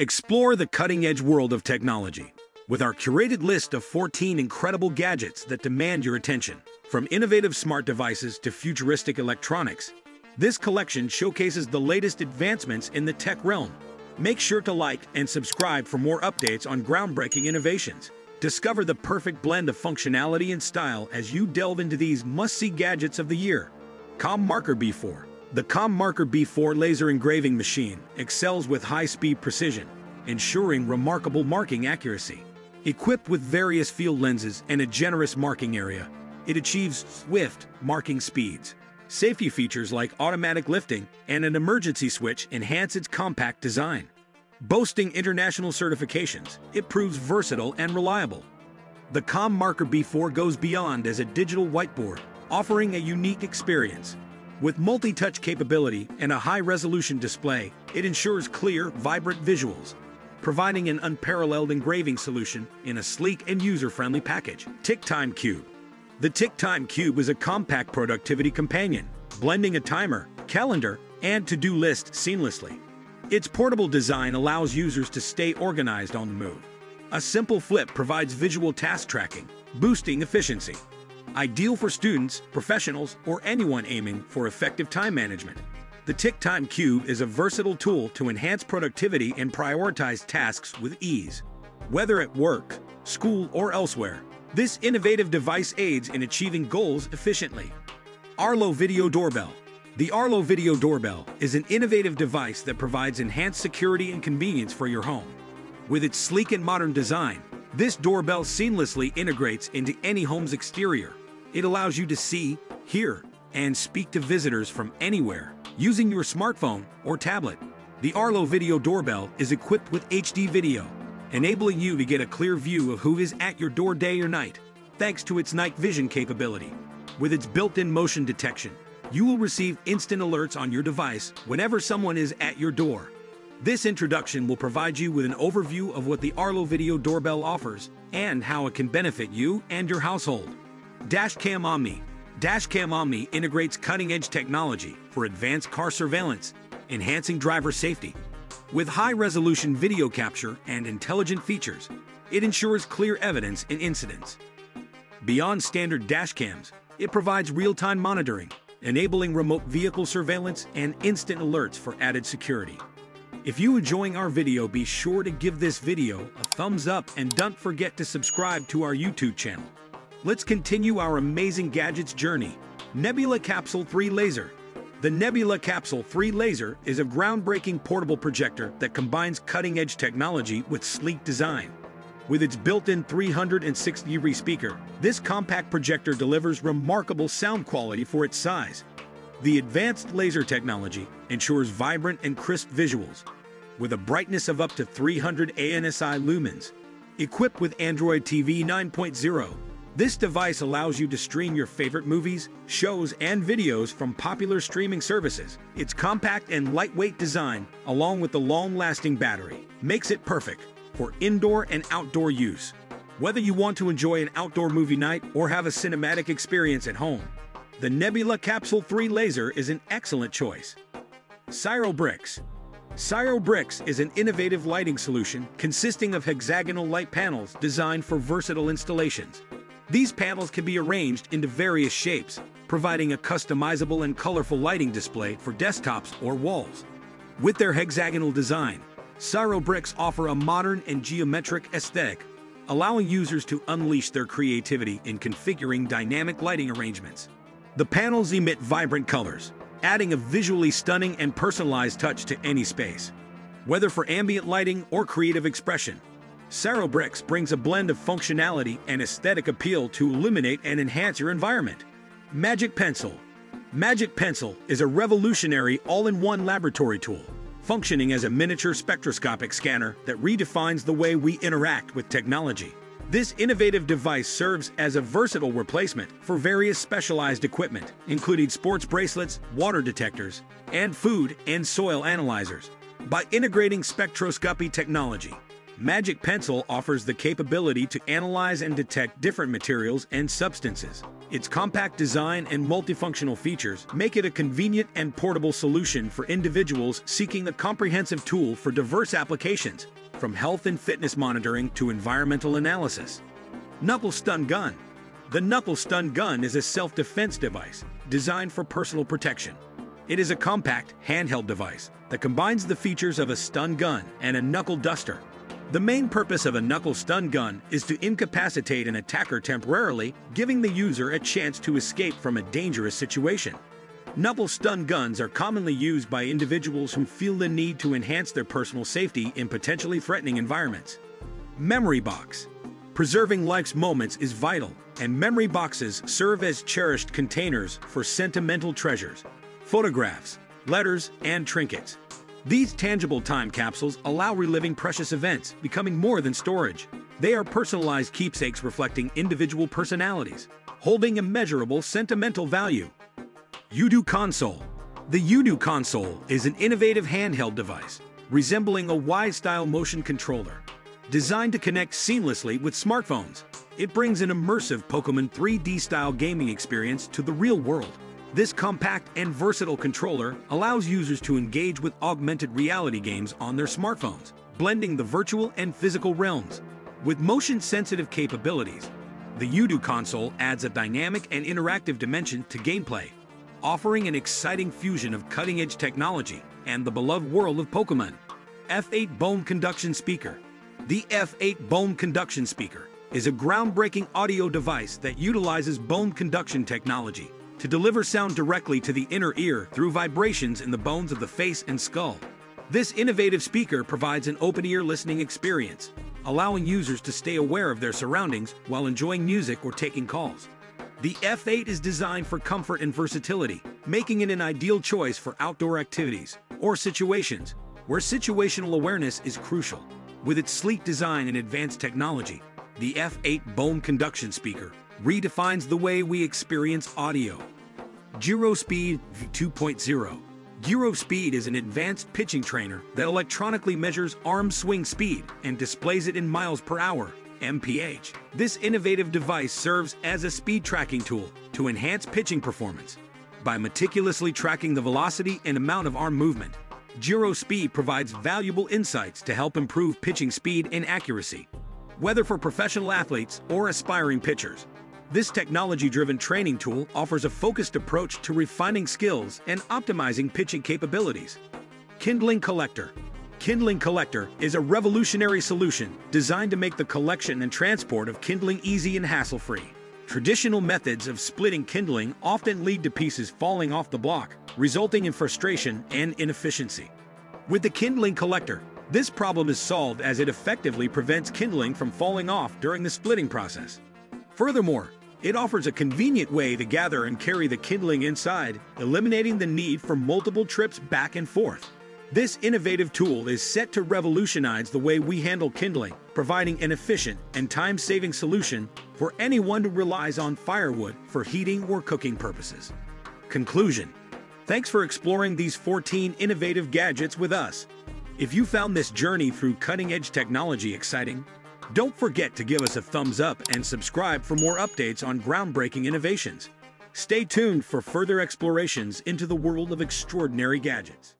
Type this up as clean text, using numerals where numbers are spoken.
Explore the cutting-edge world of technology with our curated list of 14 incredible gadgets that demand your attention. From innovative smart devices to futuristic electronics, this collection showcases the latest advancements in the tech realm. Make sure to like and subscribe for more updates on groundbreaking innovations. Discover the perfect blend of functionality and style as you delve into these must-see gadgets of the year. ComMarker B4. The ComMarker B4 laser engraving machine excels with high-speed precision, ensuring remarkable marking accuracy. Equipped with various field lenses and a generous marking area, it achieves swift marking speeds. Safety features like automatic lifting and an emergency switch enhance its compact design. Boasting international certifications, it proves versatile and reliable. The ComMarker B4 goes beyond as a digital whiteboard, offering a unique experience. With multi-touch capability and a high-resolution display, it ensures clear, vibrant visuals, providing an unparalleled engraving solution in a sleek and user-friendly package. Ticktime Cube. The Ticktime Cube is a compact productivity companion, blending a timer, calendar, and to-do list seamlessly. Its portable design allows users to stay organized on the move. A simple flip provides visual task tracking, boosting efficiency. Ideal for students, professionals, or anyone aiming for effective time management. The Ticktime Cube is a versatile tool to enhance productivity and prioritize tasks with ease. Whether at work, school, or elsewhere, this innovative device aids in achieving goals efficiently. Arlo Video Doorbell. The Arlo Video Doorbell is an innovative device that provides enhanced security and convenience for your home. With its sleek and modern design, this doorbell seamlessly integrates into any home's exterior. It allows you to see, hear, and speak to visitors from anywhere using your smartphone or tablet. The Arlo Video Doorbell is equipped with HD video, enabling you to get a clear view of who is at your door day or night, thanks to its night vision capability. With its built-in motion detection, you will receive instant alerts on your device whenever someone is at your door. This introduction will provide you with an overview of what the Arlo Video Doorbell offers and how it can benefit you and your household. Cam Omni. Cam Omni integrates cutting-edge technology for advanced car surveillance, enhancing driver safety. With high-resolution video capture and intelligent features, it ensures clear evidence in incidents. Beyond standard dash cams, it provides real-time monitoring, enabling remote vehicle surveillance and instant alerts for added security. If you're enjoying our video, be sure to give this video a thumbs up and don't forget to subscribe to our YouTube channel. Let's continue our amazing gadgets journey. Nebula Capsule 3 Laser. The Nebula Capsule 3 Laser is a groundbreaking portable projector that combines cutting-edge technology with sleek design. With its built-in 360-degree speaker, this compact projector delivers remarkable sound quality for its size. The advanced laser technology ensures vibrant and crisp visuals, with a brightness of up to 300 ANSI lumens. Equipped with Android TV 9.0, this device allows you to stream your favorite movies, shows, and videos from popular streaming services. Its compact and lightweight design, along with the long-lasting battery, makes it perfect for indoor and outdoor use. Whether you want to enjoy an outdoor movie night or have a cinematic experience at home, the Nebula Capsule 3 Laser is an excellent choice. SYRO-Bricks. SYRO-Bricks is an innovative lighting solution consisting of hexagonal light panels designed for versatile installations. These panels can be arranged into various shapes, providing a customizable and colorful lighting display for desktops or walls. With their hexagonal design, SYRO-Bricks offer a modern and geometric aesthetic, allowing users to unleash their creativity in configuring dynamic lighting arrangements. The panels emit vibrant colors, adding a visually stunning and personalized touch to any space. Whether for ambient lighting or creative expression, SYRO-Bricks brings a blend of functionality and aesthetic appeal to illuminate and enhance your environment. Magic Pencil. Magic Pencil is a revolutionary all-in-one laboratory tool, functioning as a miniature spectroscopic scanner that redefines the way we interact with technology. This innovative device serves as a versatile replacement for various specialized equipment, including sports bracelets, water detectors, and food and soil analyzers. By integrating spectroscopy technology, Magic Pencil offers the capability to analyze and detect different materials and substances, Its compact design and multifunctional features make it a convenient and portable solution for individuals seeking a comprehensive tool for diverse applications, from health and fitness monitoring to environmental analysis. Knuckle Stun Gun. The Knuckle Stun Gun is a self-defense device designed for personal protection. It is a compact, handheld device that combines the features of a stun gun and a knuckle duster. The main purpose of a knuckle stun gun is to incapacitate an attacker temporarily, giving the user a chance to escape from a dangerous situation. Knuckle stun guns are commonly used by individuals who feel the need to enhance their personal safety in potentially threatening environments. Memory Box. Preserving life's moments is vital, and memory boxes serve as cherished containers for sentimental treasures, photographs, letters, and trinkets. These tangible time capsules allow reliving precious events, becoming more than storage. They are personalized keepsakes reflecting individual personalities, holding immeasurable sentimental value. Udu Console. The Udu Console is an innovative handheld device, resembling a Y-style motion controller. Designed to connect seamlessly with smartphones, it brings an immersive Pokémon 3D-style gaming experience to the real world. This compact and versatile controller allows users to engage with augmented reality games on their smartphones, blending the virtual and physical realms. With motion-sensitive capabilities, the Udu Console adds a dynamic and interactive dimension to gameplay, offering an exciting fusion of cutting-edge technology and the beloved world of Pokémon. F8 Bone Conduction Speaker. The F8 Bone Conduction Speaker is a groundbreaking audio device that utilizes bone conduction technology to deliver sound directly to the inner ear through vibrations in the bones of the face and skull. This innovative speaker provides an open-ear listening experience, allowing users to stay aware of their surroundings while enjoying music or taking calls. The F8 is designed for comfort and versatility, making it an ideal choice for outdoor activities or situations where situational awareness is crucial. With its sleek design and advanced technology, the F8 Bone Conduction Speaker redefines the way we experience audio. Gyrospeed 2.0. Gyrospeed is an advanced pitching trainer that electronically measures arm swing speed and displays it in miles per hour, mph. This innovative device serves as a speed tracking tool to enhance pitching performance. By meticulously tracking the velocity and amount of arm movement, Gyrospeed provides valuable insights to help improve pitching speed and accuracy. Whether for professional athletes or aspiring pitchers, this technology-driven training tool offers a focused approach to refining skills and optimizing pitching capabilities. Kindling Collector. Kindling Collector is a revolutionary solution designed to make the collection and transport of kindling easy and hassle-free. Traditional methods of splitting kindling often lead to pieces falling off the block, resulting in frustration and inefficiency. With the Kindling Collector, this problem is solved as it effectively prevents kindling from falling off during the splitting process. Furthermore, it offers a convenient way to gather and carry the kindling inside, eliminating the need for multiple trips back and forth. This innovative tool is set to revolutionize the way we handle kindling, providing an efficient and time-saving solution for anyone who relies on firewood for heating or cooking purposes. Conclusion. Thanks for exploring these 14 innovative gadgets with us. If you found this journey through cutting-edge technology exciting, don't forget to give us a thumbs up and subscribe for more updates on groundbreaking innovations. Stay tuned for further explorations into the world of extraordinary gadgets.